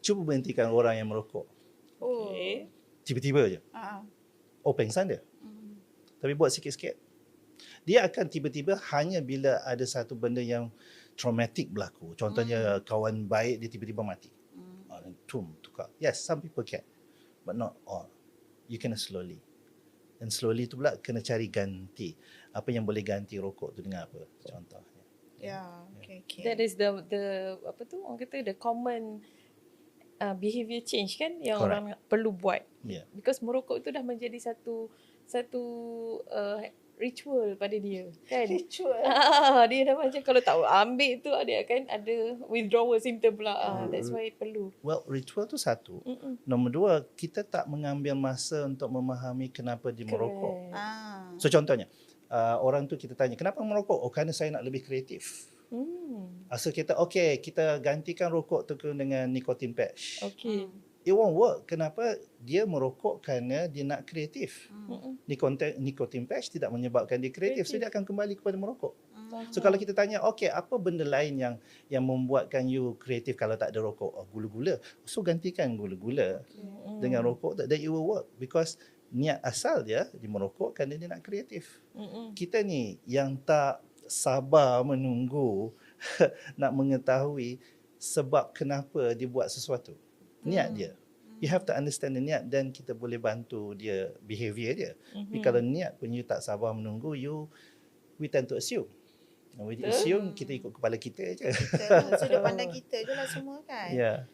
Cuba berhentikan orang yang merokok. Oh. Tiba-tiba je. Pengsan dia. Tapi buat sikit-sikit. Dia akan tiba-tiba hanya bila ada satu benda yang traumatic berlaku. Contohnya kawan baik dia tiba-tiba mati. Tukar. Yes, some people can. But not all. You kena slowly. Dan slowly tu pula kena cari ganti. Apa yang boleh ganti rokok tu dengan apa? Contohnya. Okay. That is the apa tu orang kata the common behavior change kan yang Correct. orang perlu buat. Yeah. Because merokok tu dah menjadi satu ritual pada dia kan. Ritual. Dia dah macam kalau tak ambil tu dia akan ada withdrawal symptom pula. That's why perlu. Well, ritual tu satu. Nombor dua, kita tak mengambil masa untuk memahami kenapa dia merokok. So contohnya, orang tu kita tanya, kenapa merokok? Kerana saya nak lebih kreatif. Asal kita, kita gantikan rokok tu dengan nikotin patch. Okay. It won't work. Kenapa? Dia merokok kerana dia nak kreatif. Nikotin patch tidak menyebabkan dia kreatif. So dia akan kembali kepada merokok. So kalau kita tanya, apa benda lain yang membuatkan you kreatif kalau tak ada rokok? Gula-gula. So gantikan gula-gula dengan rokok, then it will work. Because niat asal dia merokok kerana dia nak kreatif. Kita ni yang tak sabar menunggu nak mengetahui sebab kenapa dia buat sesuatu. Niat dia. You have to understand the niat dan kita boleh bantu dia behavior dia. Tapi kalau niat pun you tak sabar menunggu, we tend to assume. We assume kita ikut kepala kita je. Sudut pandang kita je lah semua kan. Ya.